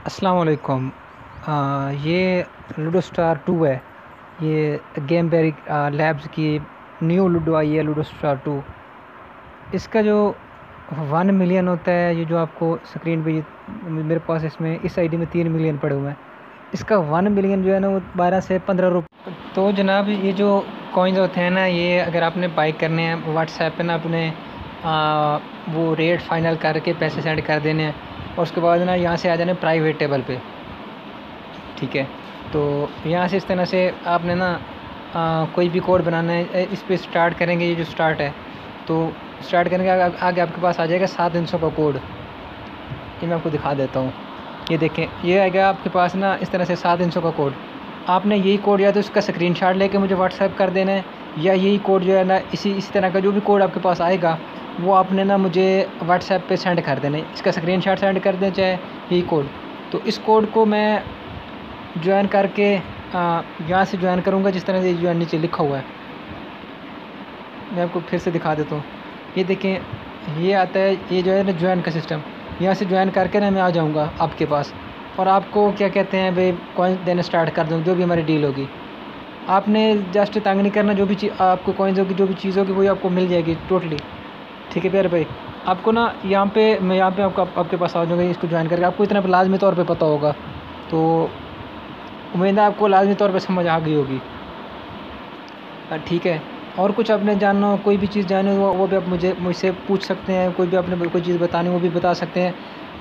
अस्सलाम वालेकुम। ये लूडो स्टार 2 है। ये गेम बेरी लैब्स की न्यू लूडो आई है, लूडो स्टार 2। इसका जो 1 मिलियन होता है, ये जो आपको स्क्रीन पे मेरे पास इसमें इस आईडी में 3 मिलियन पड़े हुए हैं। इसका 1 मिलियन जो है ना, वो 12 से 15 रुपये। तो जनाब, ये जो कॉइन्स होते हैं ना, ये अगर आपने बाई करने हैं व्हाट्सएप पे ना, अपने वो रेट फाइनल करके पैसे सेंड कर देने हैं, और उसके बाद ना यहाँ से आ जाने प्राइवेट टेबल पे। ठीक है, तो यहाँ से इस तरह से आपने ना कोई भी कोड बनाना है, इस पे स्टार्ट करेंगे। ये जो स्टार्ट है, तो स्टार्ट करने के आगे आपके पास आ जाएगा 7 का कोड। ये मैं आपको दिखा देता हूँ। ये देखें, ये आएगा आपके पास ना इस तरह से 7 का कोड। आपने यही कोड या तो इसका स्क्रीनशॉट लेके मुझे व्हाट्सएप कर देना है, या यही कोड जो है ना, इसी तरह का जो भी कोड आपके पास आएगा, वो आपने ना मुझे व्हाट्सएप पे सेंड कर देना है। इसका स्क्रीनशॉट सेंड कर दें, चाहे यही कोड। तो इस कोड को मैं ज्वाइन करके यहाँ से ज्वाइन करूँगा, जिस तरह से ज्वाइन नीचे लिखा हुआ है। मैं आपको फिर से दिखा देता हूँ। ये देखें, ये आता है, ये जो है ना ज्वाइन का सिस्टम। यहाँ से ज्वाइन करके ना मैं आ जाऊँगा आपके पास, और आपको क्या कहते हैं भाई, कॉइन्स देना स्टार्ट कर दूँ, जो भी हमारी डील होगी। आपने जस्ट तंग नहीं करना, जो भी चीज़ आपको कॉइन्स होगी, जो भी चीज़ होगी, वही आपको मिल जाएगी टोटली। ठीक है प्यारे भाई, आपको ना यहाँ पे मैं यहाँ पे आपके पास आ जाऊँगा। इसको ज्वाइन करके आपको इतना लाजमी तौर पे पता होगा, तो उम्मीद है आपको लाजमी तौर पे समझ आ गई होगी। ठीक है, और कुछ आपने जानना हो, कोई भी चीज़ जाननी हो, वो भी आप मुझसे पूछ सकते हैं। कोई भी आपने कोई चीज़ बतानी हो, वो भी बता सकते हैं।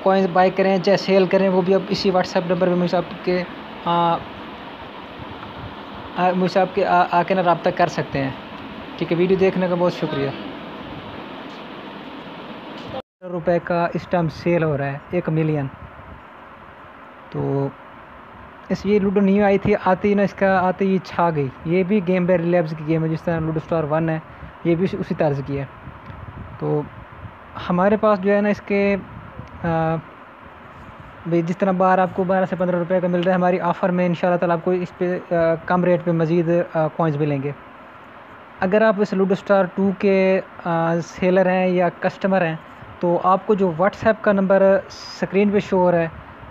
कॉइन्स बाय करें चाहे सेल करें, वो भी आप इसी व्हाट्सएप नंबर पे मुझसे आपके आके ना रब्ता कर सकते हैं। ठीक है, वीडियो देखने का बहुत शुक्रिया। रुपए का इस टाइम सेल हो रहा है, 1 मिलियन। तो ये लूडो नहीं आई थी, आते ही ना इसका आते ही छा गई। ये भी गेम बेर लैब्स की गेम है, जिस तरह लूडो स्टार 1 है, ये भी उसी तर्ज की है। तो हमारे पास जो है ना, इसके भाई जिस तरह बाहर आपको 12 से 15 रुपए का मिल रहा है, हमारी ऑफ़र में इंशाल्लाह ताला आपको इस पे कम रेट पे मज़ीद कॉइन्स मिलेंगे। अगर आप इस लूडो स्टार 2 के सेलर हैं या कस्टमर हैं, तो आपको जो व्हाट्सएप का नंबर स्क्रीन पे शो हो रहा है,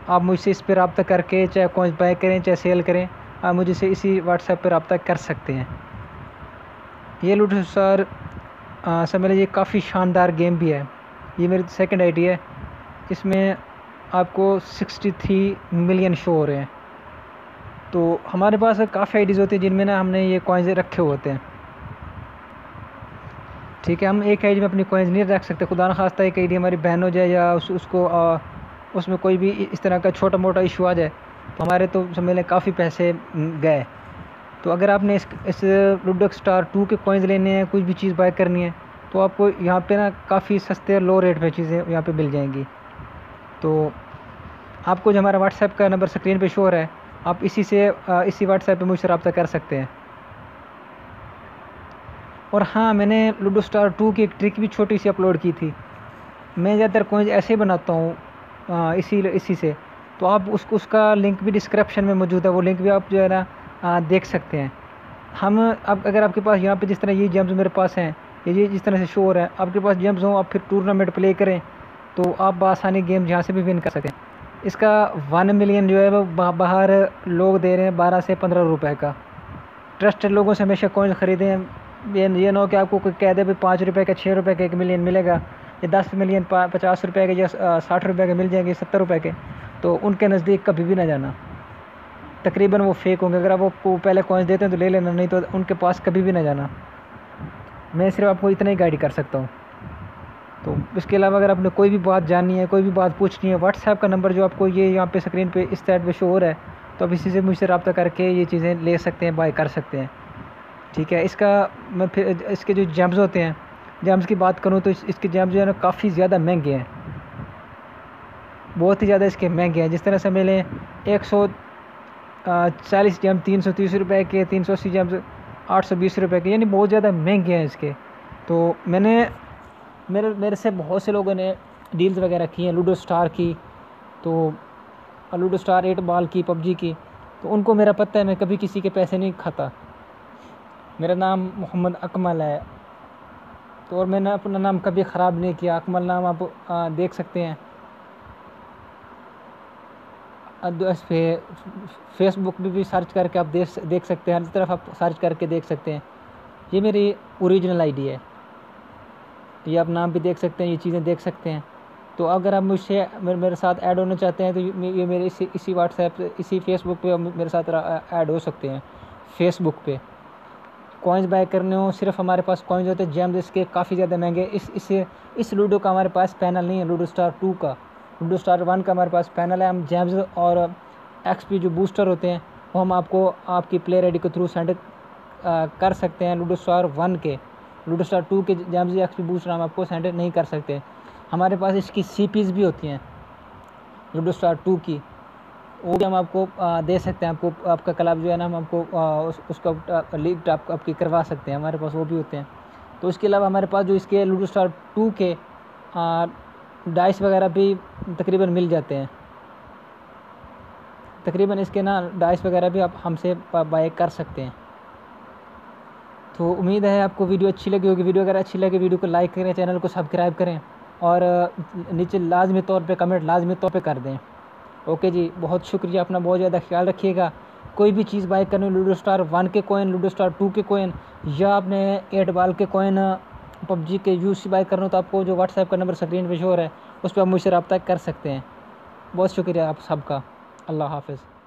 आप मुझसे इस पर रब्ता करके चाहे कॉइन्स बाय करें चाहे सेल करें, आप मुझे से इसी व्हाट्सएप पर रब्ता कर सकते हैं। ये लूडो स्टार समझ लीजिए काफ़ी शानदार गेम भी है। ये मेरी सेकंड आईडी है, इसमें आपको 63 मिलियन शो हो रहे हैं। तो हमारे पास काफ़ी आईडीज़ होती हैं जिनमें ना हमने ये कॉइन्स रखे हुए होते हैं। ठीक है, हम एक आईडी में अपनी कॉइन्स नहीं रख सकते। खुदा न खास्ता एक आईडी हमारी बैन हो जाए, या उसको उसमें कोई भी इस तरह का छोटा मोटा इशू आ जाए, तो हमारे तो समझ लें काफ़ी पैसे गए। तो अगर आपने इस लूडो स्टार 2 के कॉइन्स लेने हैं, कुछ भी चीज़ बाय करनी है, तो आपको यहाँ पे ना काफ़ी सस्ते और लो रेट पे चीज़ें यहाँ पे मिल जाएंगी। तो आपको जो हमारा व्हाट्सएप का नंबर स्क्रीन पे शो हो रहा है, आप इसी व्हाट्सएप पे मुझसे रब्ता कर सकते हैं। और हाँ, मैंने लूडो स्टार 2 की एक ट्रिक भी छोटी सी अपलोड की थी। मैं ज़्यादातर कॉइन्स ऐसे ही बनाता हूँ, इसी से। तो आप उसका लिंक भी डिस्क्रिप्शन में मौजूद है, वो लिंक भी आप जो है ना देख सकते हैं। हम अब अगर आपके पास यहाँ पे जिस तरह ये जेम्स मेरे पास हैं, ये जिस तरह से शो हो रहा है, आपके पास जेम्स हों, आप फिर टूर्नामेंट प्ले करें, तो आप बआसानी गेम यहाँ से भी विन कर सकते हैं। इसका 1 मिलियन जो है वो बाहर लोग दे रहे हैं 12 से 15 रुपए का। ट्रस्टेड लोगों से हमेशा कॉइन्स ख़रीदें। ये ना हो कि आपको कोई कह दे भाई 5 रुपये का 6 रुपये का 1 मिलियन मिलेगा, या 10 मिलियन 50 रुपये के या 60 रुपये के मिल जाएंगे, 70 रुपये के। तो उनके नज़दीक कभी भी ना जाना, तकरीबन वो फेक होंगे। अगर आप वो पहले कॉइन्स देते हैं तो ले लेना, नहीं तो उनके पास कभी भी ना जाना। मैं सिर्फ आपको इतना ही गाइड कर सकता हूँ। तो इसके अलावा अगर आपने कोई भी बात जाननी है, कोई भी बात पूछनी है, व्हाट्सएप का नंबर जो आपको ये यहाँ पे स्क्रीन पे इस साइड पे शो हो रहा है, तो आप इसी से मुझसे रब्ता करके ये चीज़ें ले सकते हैं, बाय कर सकते हैं। ठीक है, मैं फिर इसके जो जेम्स होते हैं, जेम्स की बात करूँ तो इसके जेम्स जो है ना काफ़ी ज़्यादा महंगे हैं, बहुत ही ज़्यादा इसके महंगे हैं। जिस तरह से मिले 140 जेम 330 रुपये के, 380 जेम्स 820 रुपये के, यानी बहुत ज़्यादा महंगे हैं इसके। तो मेरे से बहुत से लोगों ने डील्स वगैरह की हैं लूडो स्टार की, तो लूडो स्टार 8 बॉल की, पबजी की। तो उनको मेरा पता है, मैं कभी किसी के पैसे नहीं खाता। मेरा नाम मोहम्मद अकमल है, तो और मैंने अपना नाम कभी ख़राब नहीं किया। अकमल नाम आप देख सकते हैं। इस पे फेसबुक पे भी सर्च करके आप देख सकते हैं, हर तरफ आप सर्च करके देख सकते हैं। ये मेरी ओरिजिनल आईडी है, ये आप नाम भी देख सकते हैं, ये चीज़ें देख सकते हैं। तो अगर आप मुझसे मेरे साथ ऐड होना चाहते हैं तो ये मेरे इसी व्हाट्सएप इसी फेसबुक पे मेरे साथ ऐड हो सकते हैं। फेसबुक पे कॉइन्स बाय करने हो, सिर्फ हमारे पास कॉइन्स होते हैं, जेम्स इसके काफ़ी ज़्यादा महंगे। इस लूडो का हमारे पास पैनल नहीं है, लूडो स्टार 2 का। लूडो स्टार 1 का हमारे पास पैनल है। हम जेम्स और एक्सपी जो बूस्टर होते हैं वो हम आपको आपकी प्लेयर आईडी के थ्रू सेंड कर सकते हैं। लूडो स्टार 1 के, लूडो स्टार 2 के जेम्स या एक्सपी बूस्टर हम आपको सेंड नहीं कर सकते। हमारे पास इसकी सीपीज भी होती हैं लूडो स्टार 2 की, वो भी हम आपको दे सकते हैं। आपको आपका क्लब जो है ना, हम आपको उसका लीग आपकी करवा सकते हैं, हमारे पास वो भी होते हैं। तो इसके अलावा हमारे पास जो इसके लूडो स्टार 2 के डाइस वगैरह भी तकरीबन मिल जाते हैं। तकरीबन इसके ना डाइस वगैरह भी आप हमसे बाय कर सकते हैं। तो उम्मीद है आपको वीडियो अच्छी लगी होगी। वीडियो अगर अच्छी लगे वीडियो को लाइक करें, चैनल को सब्सक्राइब करें और नीचे लाजमी तौर पे कमेंट लाजमी तौर पे कर दें। ओके जी, बहुत शुक्रिया, अपना बहुत ज़्यादा ख्याल रखिएगा। कोई भी चीज़ बाय करनी, लूडो स्टार 1 के कॉइन, लूडो स्टार 2 के कॉइन या आपने 8 बॉल के कॉइन पबजी के यूसी बाय करना हो तो आपको जो व्हाट्सएप का नंबर स्क्रीन पे शो हो रहा है उस पर आप मुझसे रब्ता कर सकते हैं। बहुत शुक्रिया आप सबका। अल्लाह हाफ़िज़।